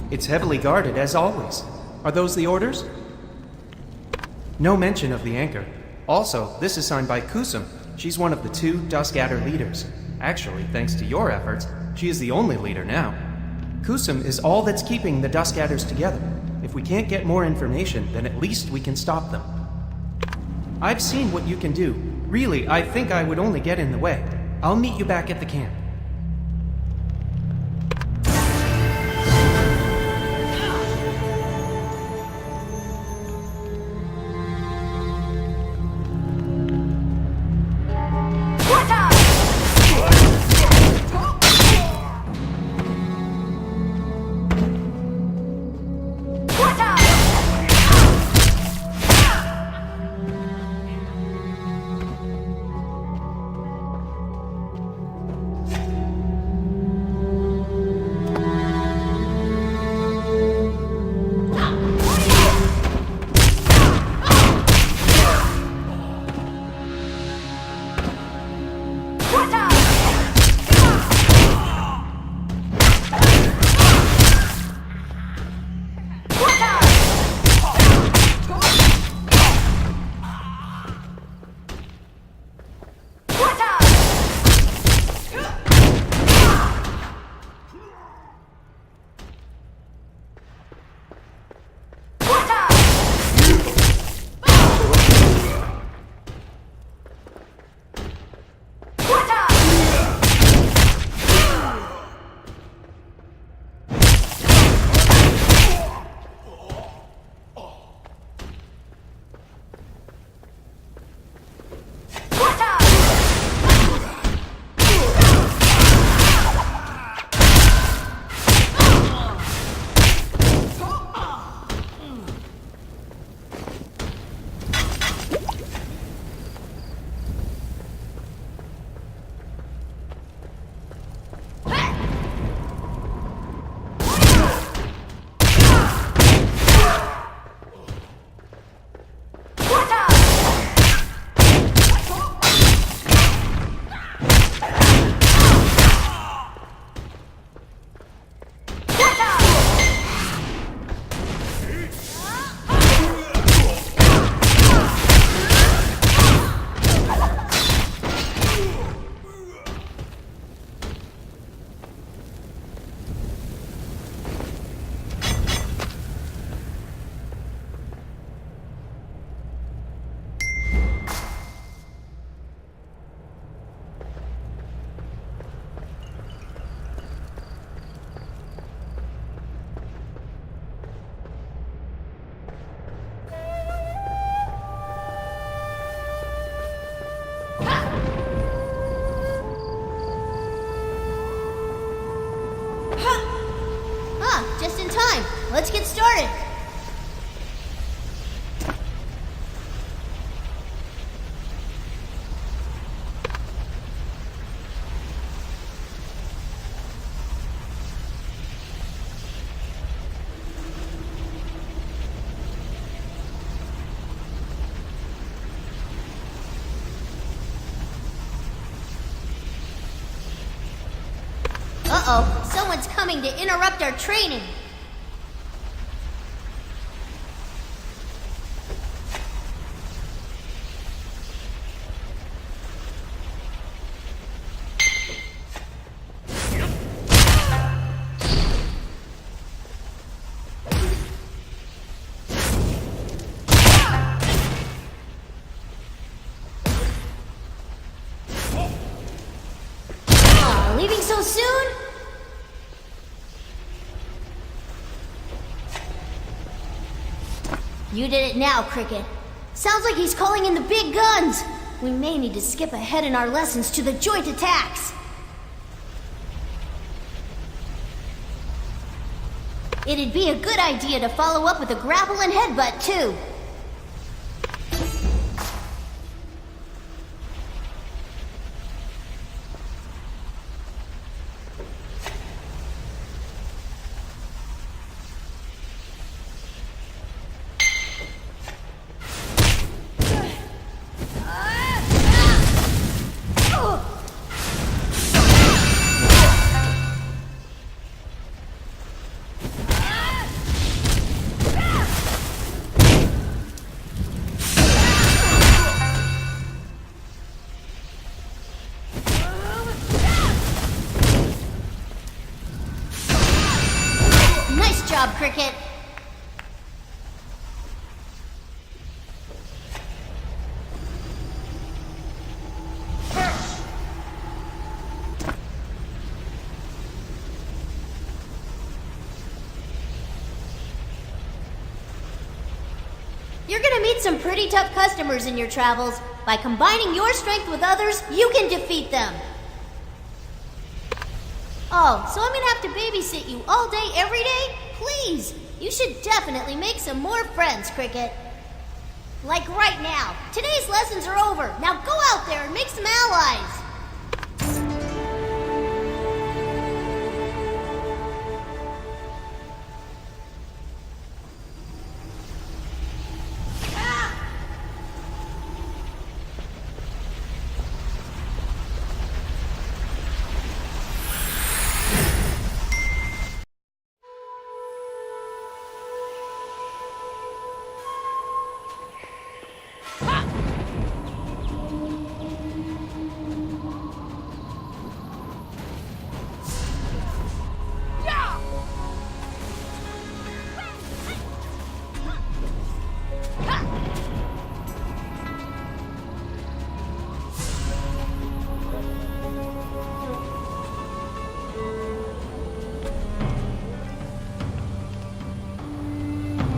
It's heavily guarded, as always. Are those the orders? No mention of the anchor. Also, this is signed by Kusum. She's one of the 2 Dusk Adder leaders. Actually, thanks to your efforts, she is the only leader now. Kusum is all that's keeping the Dusk Adders together. If we can't get more information, then at least we can stop them. I've seen what you can do. Really, I think I would only get in the way. I'll meet you back at the camp. Let's get started. Uh-oh, someone's coming to interrupt our training. Leaving so soon? You did it now, Cricket. Sounds like he's calling in the big guns. We may need to skip ahead in our lessons to the joint attacks. It'd be a good idea to follow up with a grapple and headbutt, too. Nice job, Cricket. You're gonna meet some pretty tough customers in your travels. By combining your strength with others, you can defeat them. Oh, so I'm gonna have to babysit you all day, every day? Please! You should definitely make some more friends, Cricket. Like right now. Today's lessons are over. Now go out there and make some allies.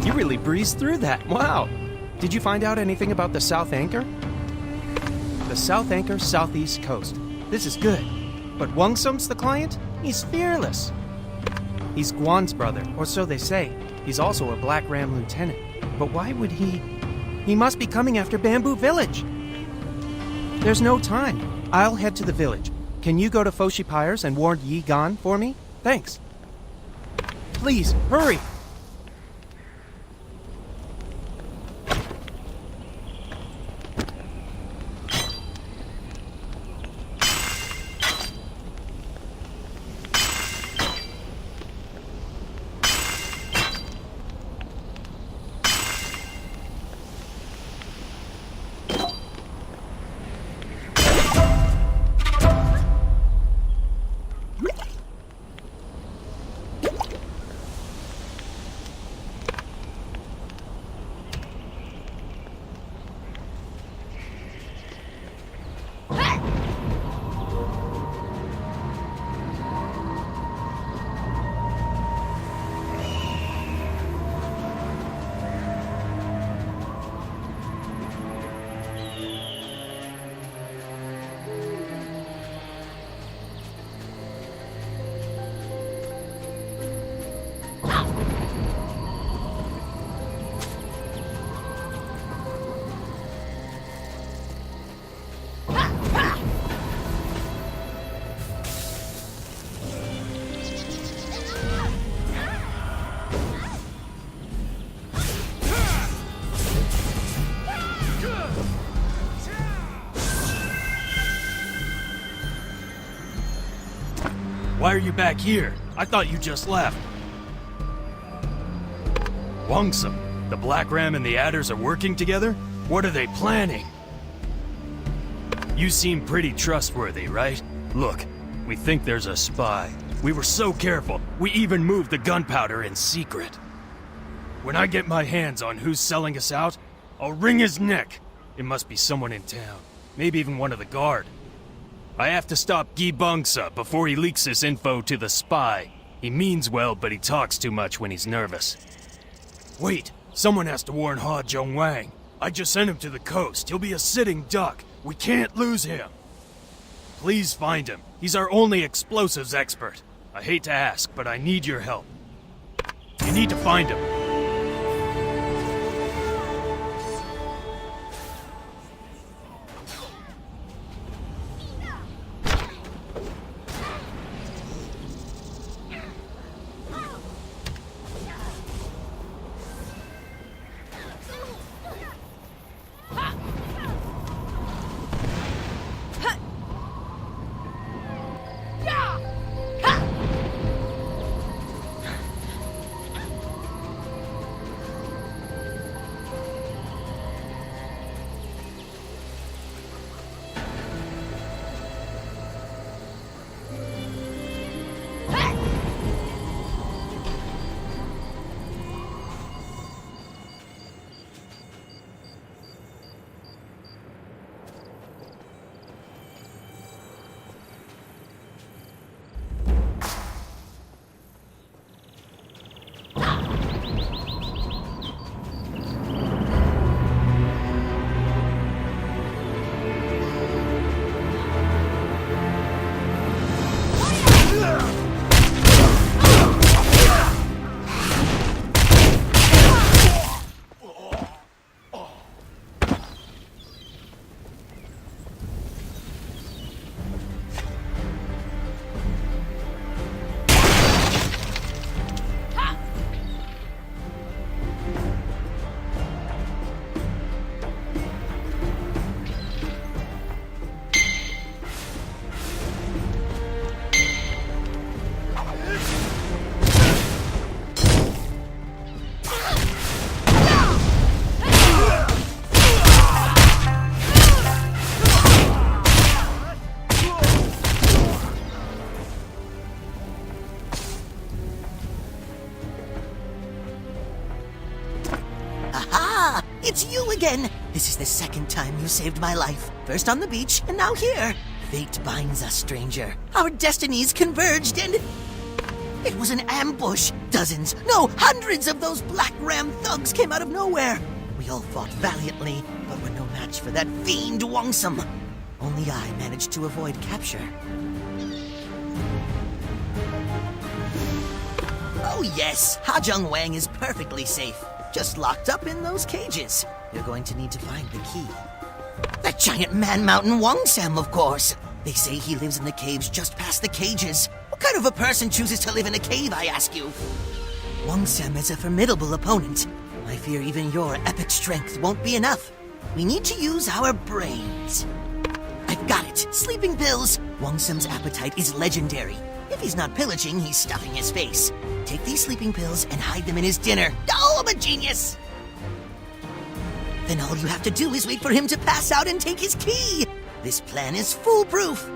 You really breezed through that. Wow. Did you find out anything about the South Anchor? The South Anchor Southeast Coast. This is good. But Wungsum's the client? He's fearless. He's Guan's brother, or so they say. He's also a Blackram lieutenant. But why would he... He must be coming after Bamboo Village. There's no time. I'll head to the village. Can you go to Foshi Pyres and warn Yi Gan for me? Thanks. Please, hurry! Why are you back here? I thought you just left. Wangsum, the Blackram and the Adders are working together? What are they planning? You seem pretty trustworthy, right? Look, we think there's a spy. We were so careful, we even moved the gunpowder in secret. When I get my hands on who's selling us out, I'll wring his neck. It must be someone in town, maybe even one of the guard. I have to stop Gi Bungsa before he leaks this info to the spy. He means well, but he talks too much when he's nervous. Wait, someone has to warn Ha Zhongwang. I just sent him to the coast. He'll be a sitting duck. We can't lose him. Please find him. He's our only explosives expert. I hate to ask, but I need your help. You need to find him. it's you again! This is the second time you saved my life. First on the beach, and now here. Fate binds us, stranger. Our destinies converged, and... it was an ambush. Dozens, no, hundreds of those Blackram thugs came out of nowhere. We all fought valiantly, but were no match for that fiend Wongsum. Only I managed to avoid capture. Oh yes, Ha-Jung Wang is perfectly safe. Just locked up in those cages. You're going to need to find the key. That giant man-mountain Wongsam, of course. They say he lives in the caves just past the cages. What kind of a person chooses to live in a cave, I ask you? Wongsam is a formidable opponent. I fear even your epic strength won't be enough. We need to use our brains. I've got it. Sleeping pills. Wongsam's appetite is legendary. If he's not pillaging, he's stuffing his face. Take these sleeping pills and hide them in his dinner. Oh, I'm a genius! Then all you have to do is wait for him to pass out and take his key. This plan is foolproof.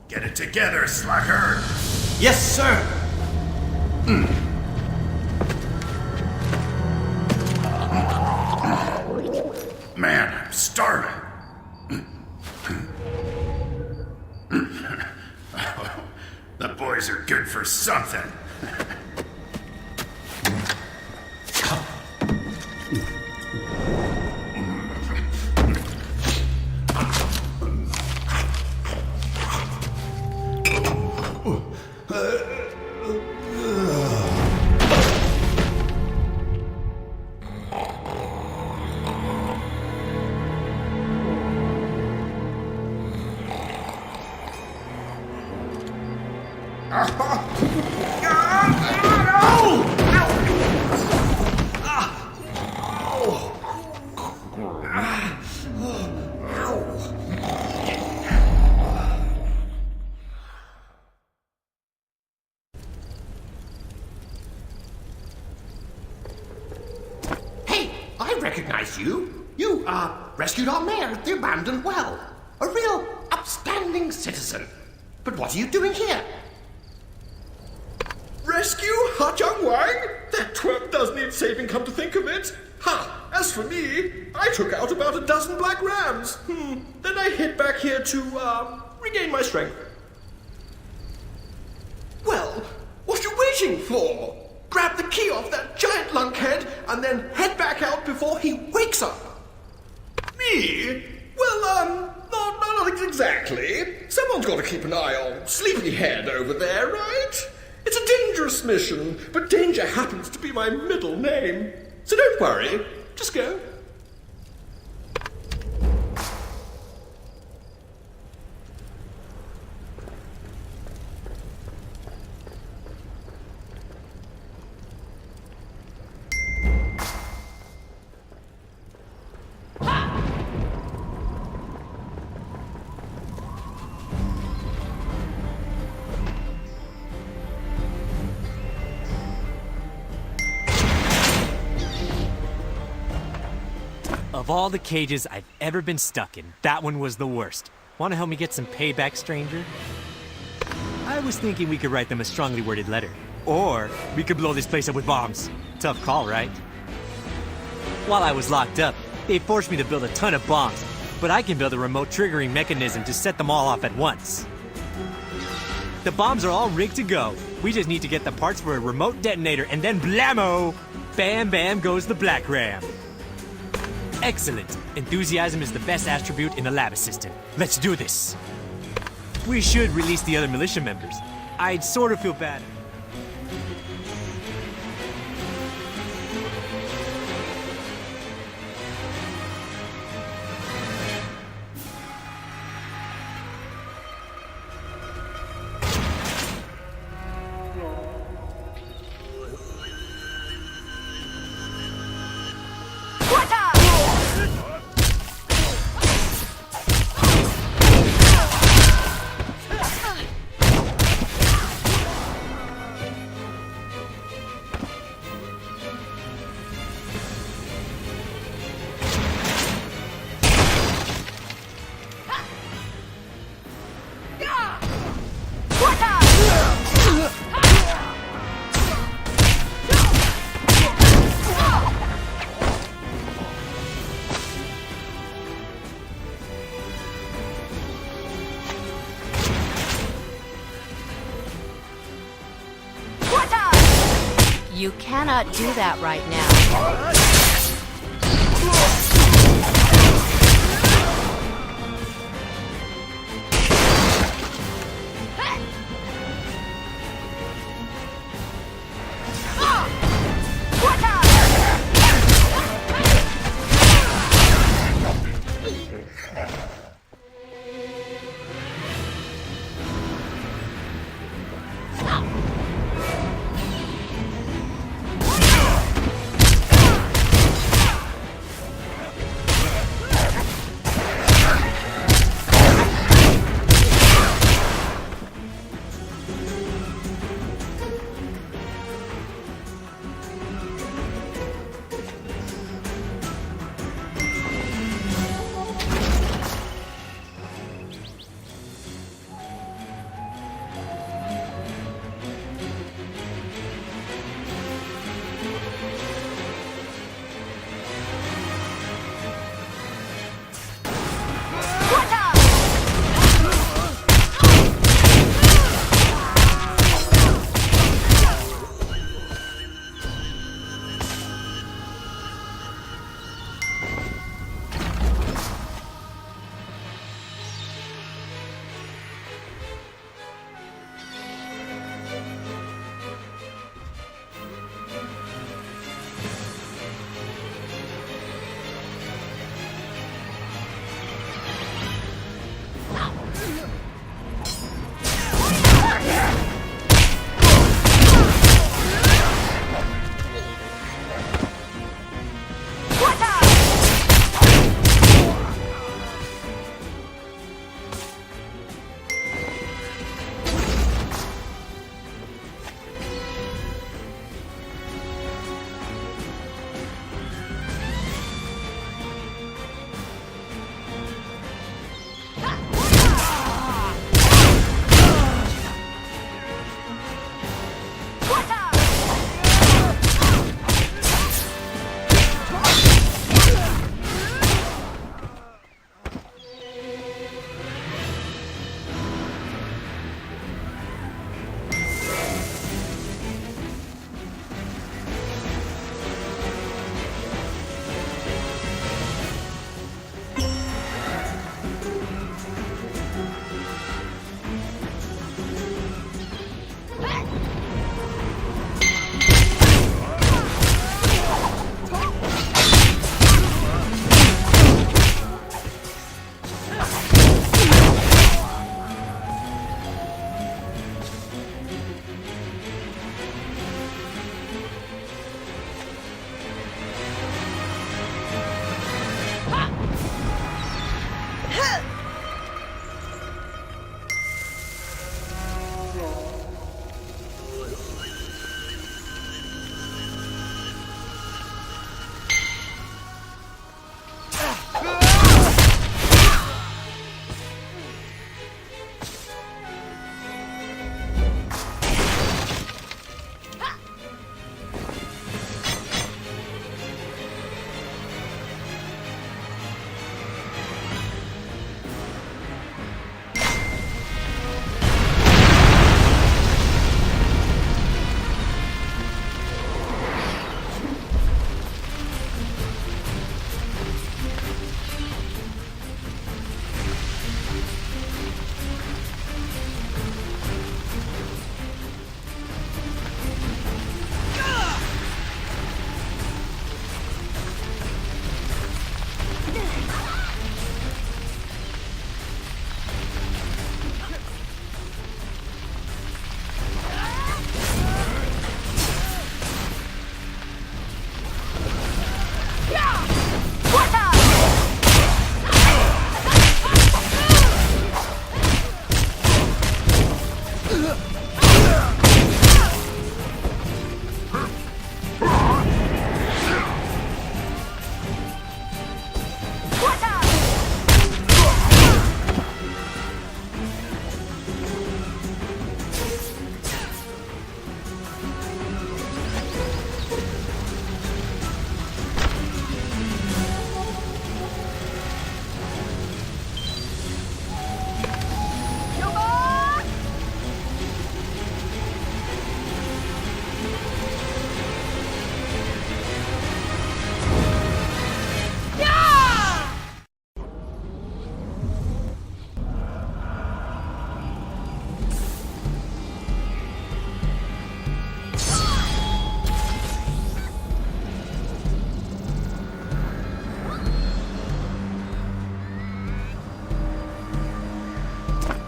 Get it together, slacker! Yes, sir! Man, I'm starving. The boys are good for something. I recognize you. You, rescued our mayor at the abandoned well. A real upstanding citizen. But what are you doing here? Rescue Ha-Jung Wang? That twerp does need saving, come to think of it. Ha! As for me, I took out about a dozen black rams. Then I hid back here to, regain my strength. Well, what are you waiting for? Grab the key off that giant lunkhead and then head back out before he wakes up. Me? Well, not exactly. Someone's got to keep an eye on Sleepyhead over there, right? It's a dangerous mission, but danger happens to be my middle name. So don't worry, just go. Of all the cages I've ever been stuck in, that one was the worst. Want to help me get some payback, stranger? I was thinking we could write them a strongly worded letter. Or we could blow this place up with bombs. Tough call, right? While I was locked up, they forced me to build a ton of bombs. but I can build a remote triggering mechanism to set them all off at once. The bombs are all rigged to go. We just need to get the parts for a remote detonator, and then blammo! Bam bam goes the Blackram. Excellent. Enthusiasm is the best attribute in a lab assistant. Let's do this. We should release the other militia members. I'd sort of feel bad. You cannot do that right now.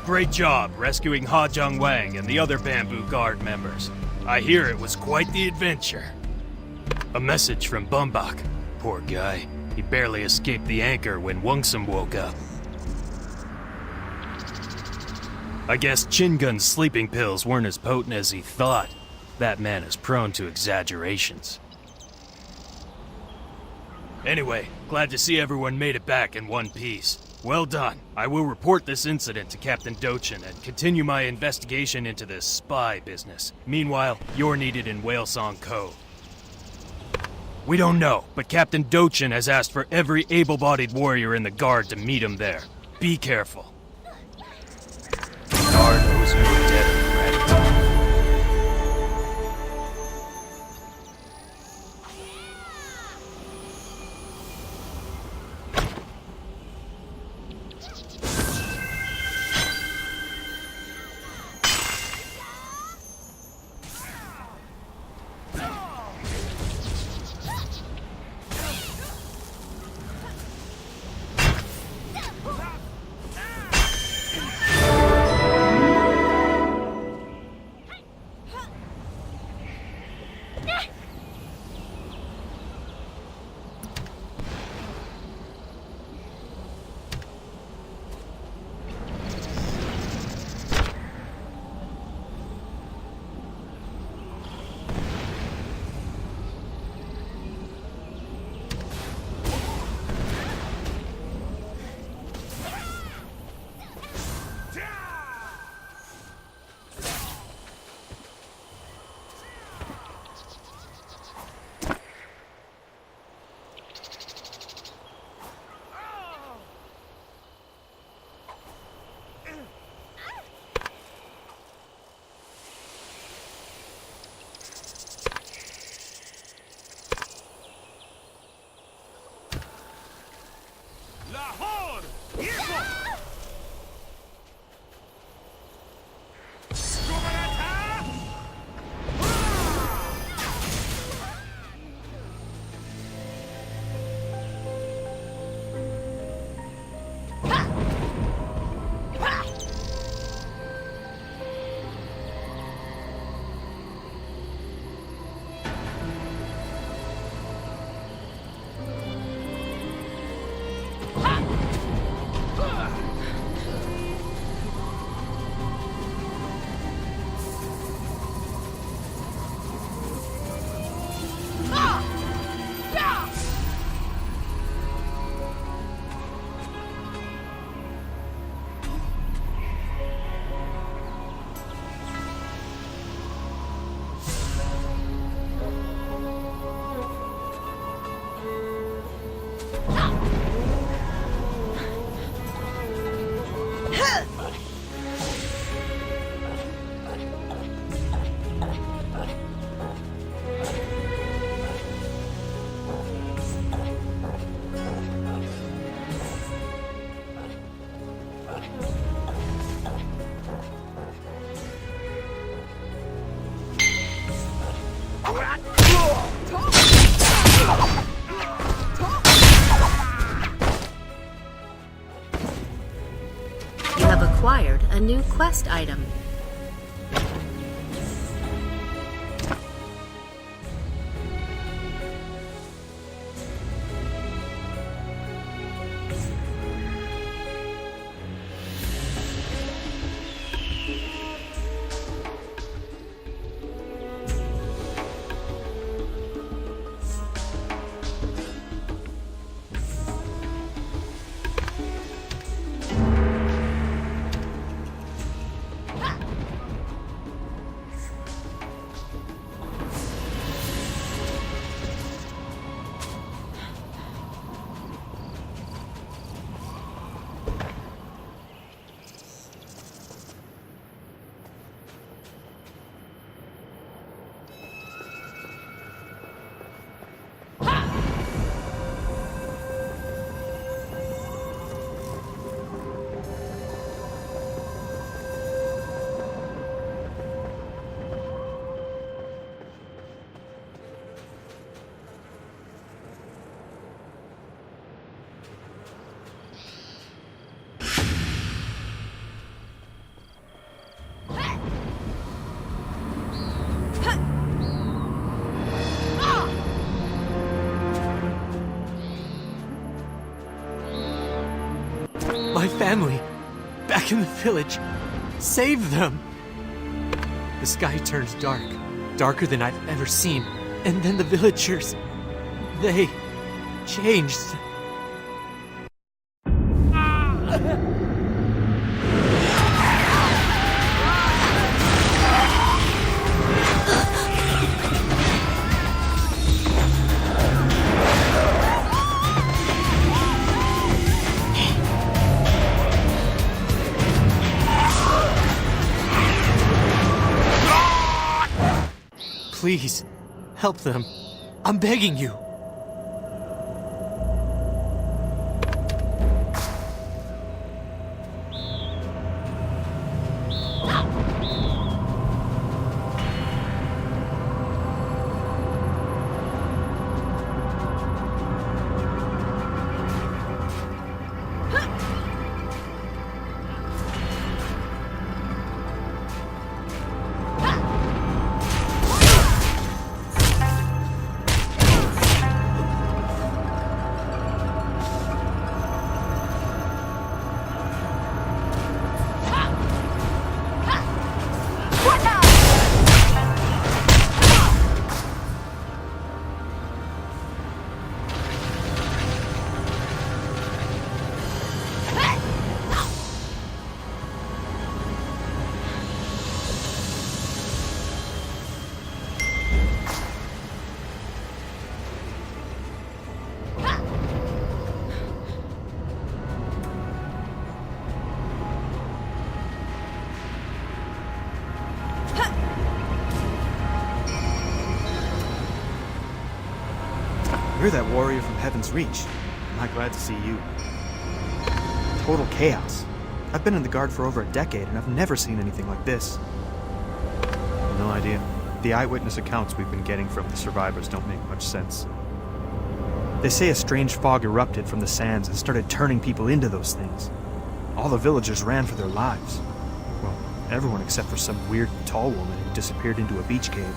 great job rescuing Ha Jung Wang and the other Bamboo Guard members. I hear it was quite the adventure. A message from Bumbak. Poor guy. He barely escaped the anchor when Wungsum woke up. I guess Chingun's sleeping pills weren't as potent as he thought. That man is prone to exaggerations. Anyway, glad to see everyone made it back in one piece. Well done. I will report this incident to Captain Dochin and continue my investigation into this spy business. Meanwhile, you're needed in Whalesong Cove. We don't know, but Captain Dochin has asked for every able-bodied warrior in the Guard to meet him there. Be careful. The Guard owes you a debt of gratitude. You have acquired a new quest item. My family, back in the village. Save them! The sky turns dark, darker than I've ever seen. And then the villagers, they changed. Please, help them. I'm begging you. You're that warrior from Heaven's Reach. Am I glad to see you? Total chaos. I've been in the Guard for over a decade, and I've never seen anything like this. No idea. The eyewitness accounts we've been getting from the survivors don't make much sense. They say a strange fog erupted from the sands and started turning people into those things. All the villagers ran for their lives. Well, everyone except for some weird tall woman who disappeared into a beach cave.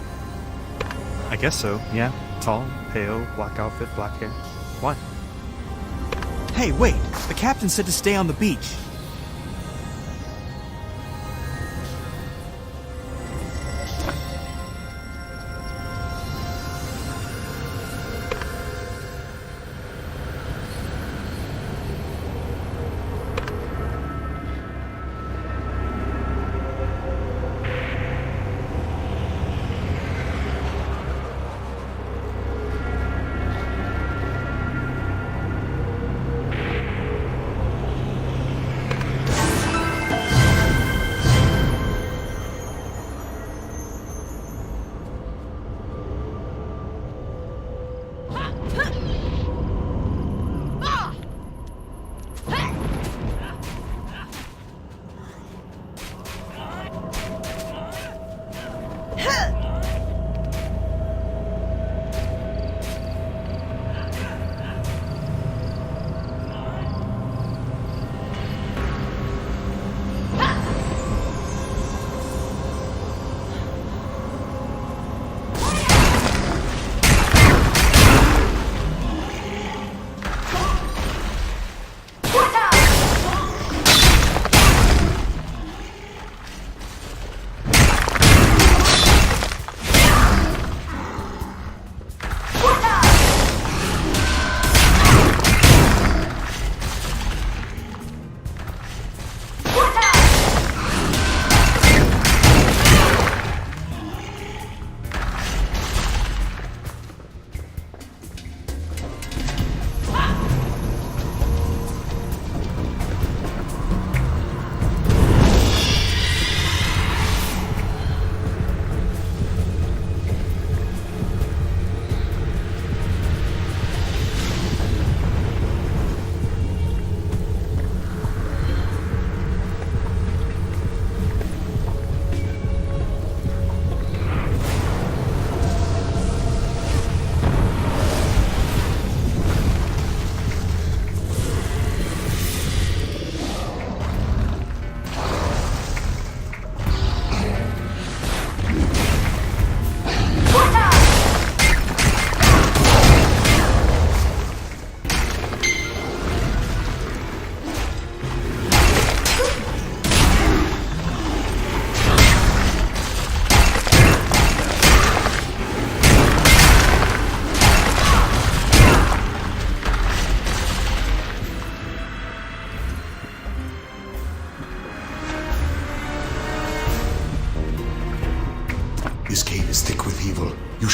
I guess so, yeah. Tall, pale, black outfit, black hair. Why? Hey, wait! The captain said to stay on the beach.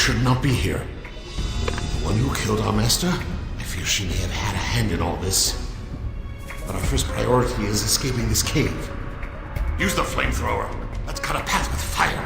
should not be here. The one who killed our master? I fear she may have had a hand in all this. But our first priority is escaping this cave. Use the flamethrower. Let's cut a path with fire.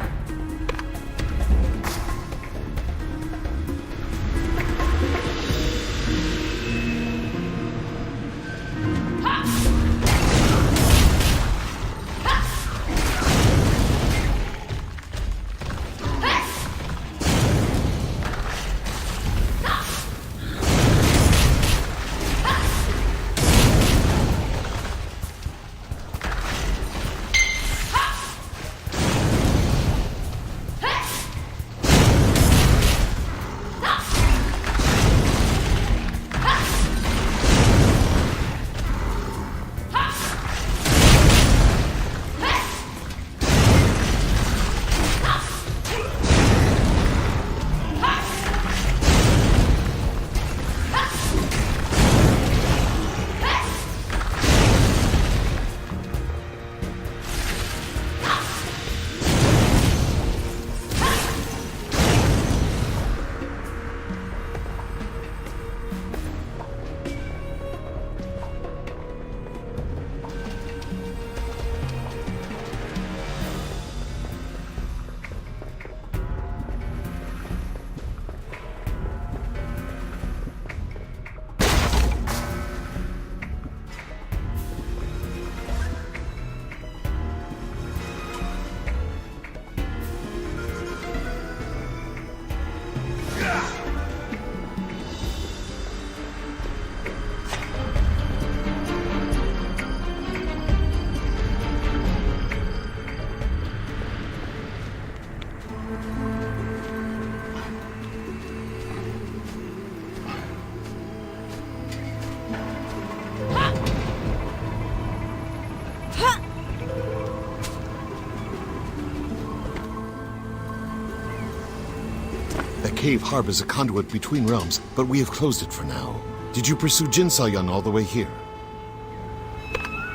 The cave harbors a conduit between realms, but we have closed it for now. Did you pursue Jin Sayan all the way here?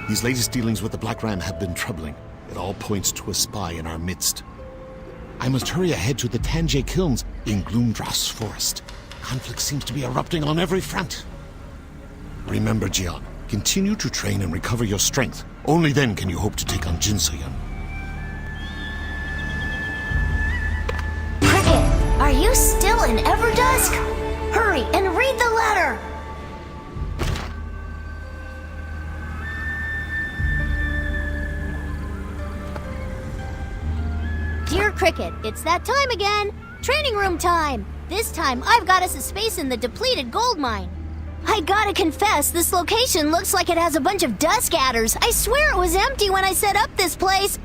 These latest dealings with the Blackram have been troubling. It all points to a spy in our midst. I must hurry ahead to the Tanjay Kilns in Gloomdross Forest. Conflict seems to be erupting on every front. Remember, Jian, continue to train and recover your strength. Only then can you hope to take on Jin Sayan. Cricket, are you still in Everdusk? Hurry and read the letter! Dear Cricket, it's that time again. Training room time. This time, I've got us a space in the depleted gold mine. I gotta confess, this location looks like it has a bunch of dusk adders. I swear it was empty when I set up this place.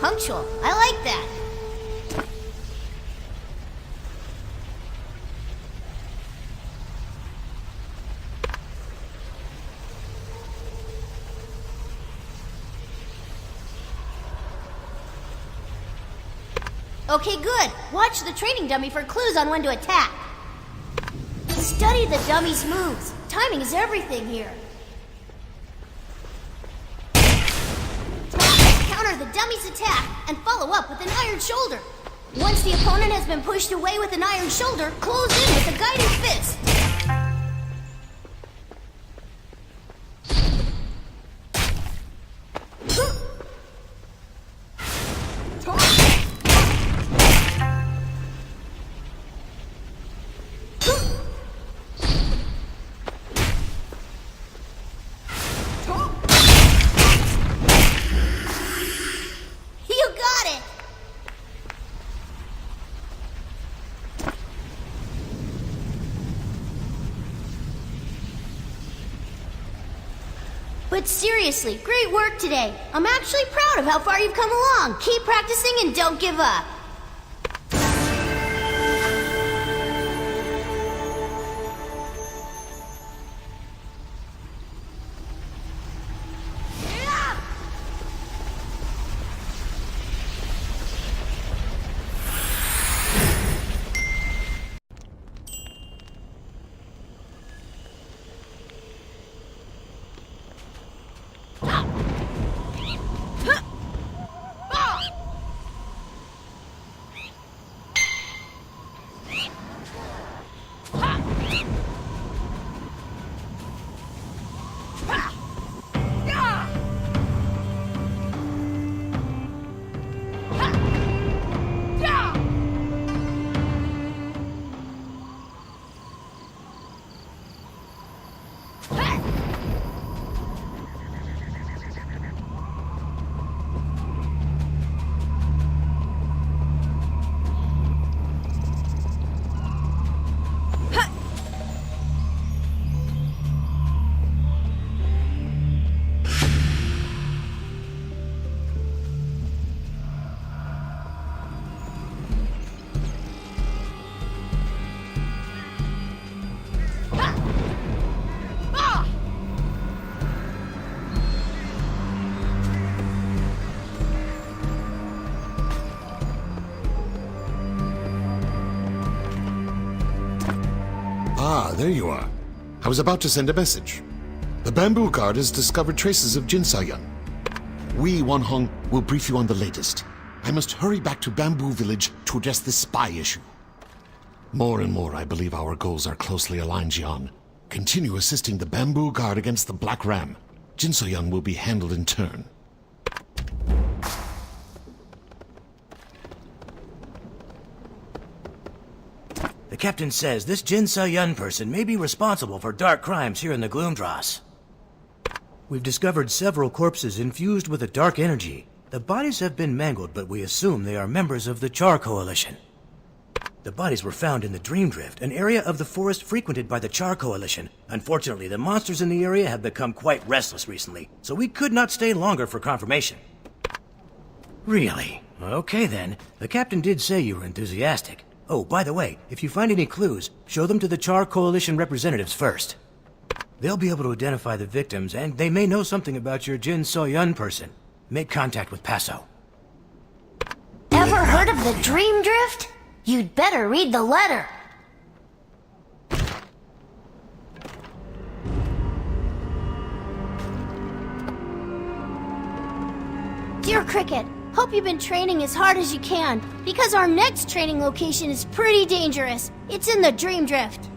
Punctual. I like that. Okay, good. Watch the training dummy for clues on when to attack. Study the dummy's moves. Timing is everything here. Counter the dummy's attack and follow up with an iron shoulder. Once the opponent has been pushed away with an iron shoulder, close in with a guiding fist. But seriously, great work today. I'm actually proud of how far you've come along. Keep practicing and don't give up. Ah, there you are. I was about to send a message. The Bamboo Guard has discovered traces of Jinsayan. We, Wanhong, will brief you on the latest. I must hurry back to Bamboo Village to address this spy issue. More and more, I believe our goals are closely aligned, Jian. Continue assisting the Bamboo Guard against the Blackram. Jinsoyan will be handled in turn. The captain says this Jin Se-yun person may be responsible for dark crimes here in the Gloomdross. We've discovered several corpses infused with a dark energy. The bodies have been mangled, but we assume they are members of the Char Coalition. The bodies were found in the Dreamdrift, an area of the forest frequented by the Char Coalition. Unfortunately, the monsters in the area have become quite restless recently, so we could not stay longer for confirmation. Really? Okay then. The captain did say you were enthusiastic. Oh, by the way, if you find any clues, show them to the Char Coalition representatives first. They'll be able to identify the victims, and they may know something about your Jin Se-yun person. Make contact with Paso. Ever heard of the Dreamdrift? You'd better read the letter. Dear Cricket, hope you've been training as hard as you can, because our next training location is pretty dangerous. It's in the Dreamdrift.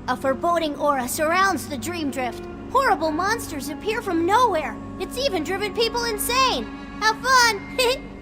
A foreboding aura surrounds the Dreamdrift. Horrible monsters appear from nowhere. It's even driven people insane. Have fun!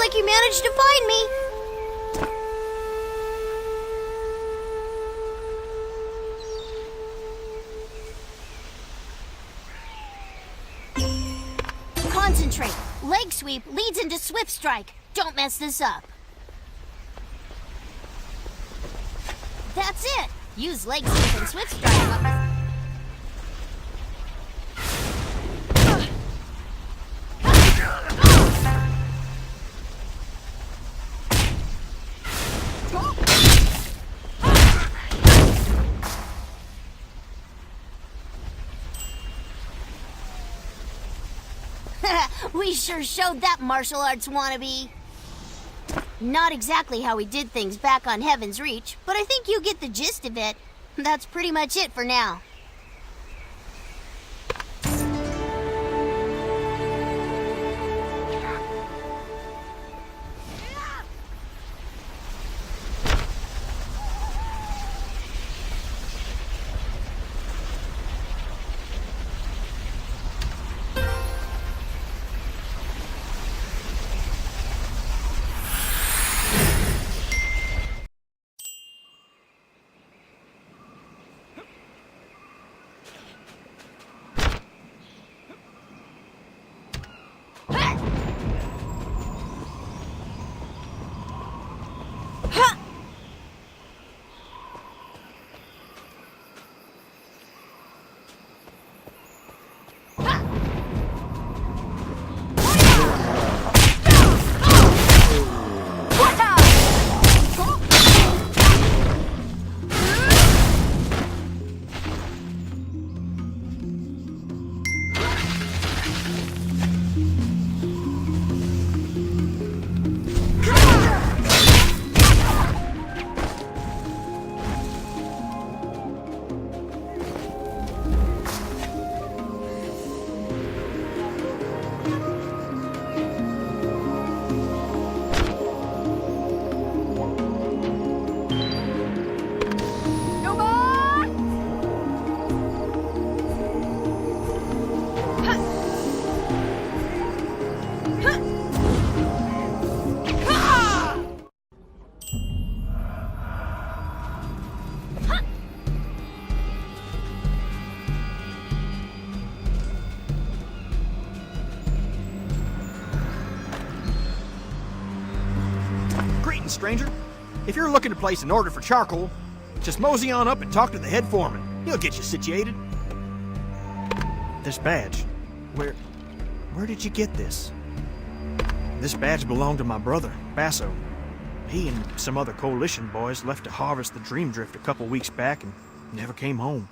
like you managed to find me. Concentrate. Leg sweep leads into swift strike. Don't mess this up. That's it. Use leg sweep and swift strike. We sure showed that martial arts wannabe. Not exactly how we did things back on Heaven's Reach, but I think you get the gist of it. That's pretty much it for now. Stranger. If you're looking to place an order for charcoal, just mosey on up and talk to the head foreman. He'll get you situated. This badge, where did you get this? This badge belonged to my brother, Basso. He and some other coalition boys left to harvest the Dream Drift a couple weeks back and never came home.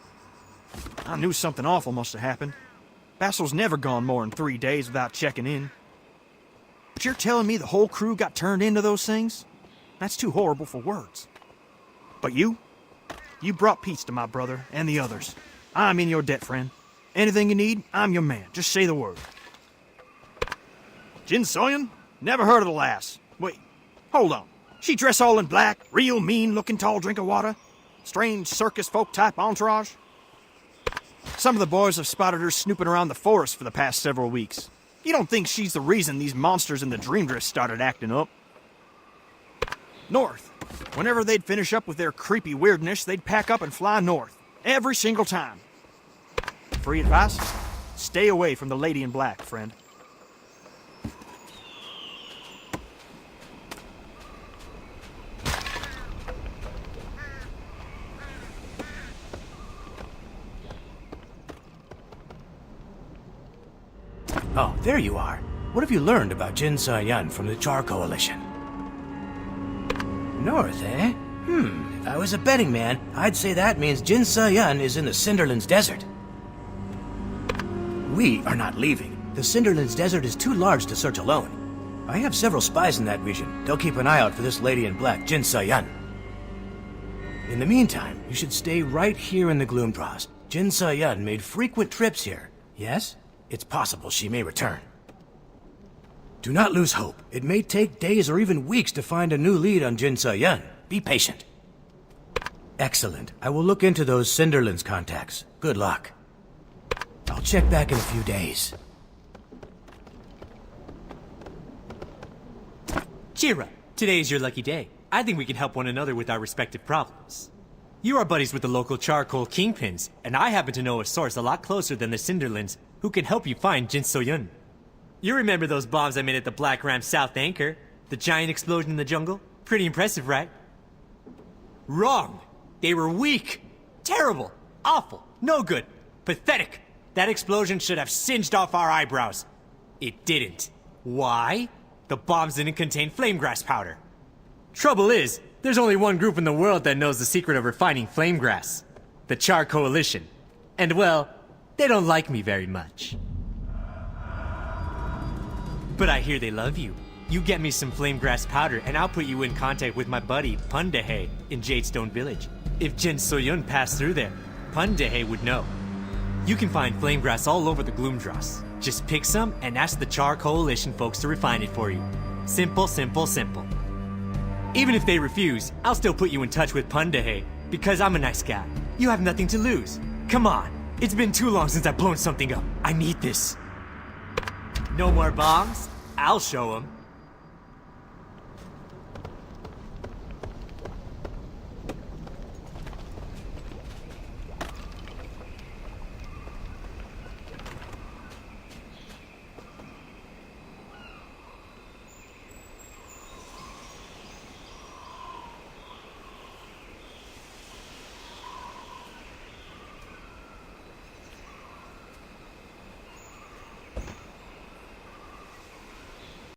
I knew something awful must have happened. Basso's never gone more than 3 days without checking in. But you're telling me the whole crew got turned into those things? That's too horrible for words. But you brought peace to my brother and the others. I'm in your debt, friend. Anything you need, I'm your man. Just say the word. Jin Soyeon? Never heard of the lass. Wait, hold on. She dress all in black, real mean-looking tall drink of water? Strange circus folk-type entourage? Some of the boys have spotted her snooping around the forest for the past several weeks. You don't think she's the reason these monsters in the Dream Drift started acting up? North. Whenever they'd finish up with their creepy weirdness, they'd pack up and fly north. Every single time. Free advice? Stay away from the lady in black, friend. Oh, there you are. What have you learned about Jin Soyeon from the Char Coalition? North, eh? If I was a betting man, I'd say that means Jin Soyeon is in the Cinderlands Desert. We are not leaving. The Cinderlands Desert is too large to search alone. I have several spies in that region. They'll keep an eye out for this lady in black, Jin Soyeon. In the meantime, you should stay right here in the Gloomdross. Jin Soyeon made frequent trips here. Yes? It's possible she may return. Do not lose hope. It may take days or even weeks to find a new lead on Jin Soyeon. Be patient. Excellent. I will look into those Cinderlands contacts. Good luck. I'll check back in a few days. Cheer up. Today is your lucky day. I think we can help one another with our respective problems. You are buddies with the local charcoal kingpins, and I happen to know a source a lot closer than the Cinderlands who can help you find Jin So-yun. You remember those bombs I made at the Blackram South Anchor? The giant explosion in the jungle? Pretty impressive, right? Wrong! They were weak! Terrible! Awful! No good! Pathetic! That explosion should have singed off our eyebrows. It didn't. Why? The bombs didn't contain flame grass powder. Trouble is, there's only one group in the world that knows the secret of refining flame grass. The Char Coalition. And well, they don't like me very much. But I hear they love you. You get me some flame grass powder and I'll put you in contact with my buddy Pundahe in Jadestone Village. If Jin So-yun passed through there, Pundahe would know. You can find flame grass all over the Gloomdross. Just pick some and ask the Char Coalition folks to refine it for you. Simple, simple, simple. Even if they refuse, I'll still put you in touch with Pundahe, because I'm a nice guy. You have nothing to lose. Come on, it's been too long since I've blown something up. I need this. No more bombs? I'll show 'em.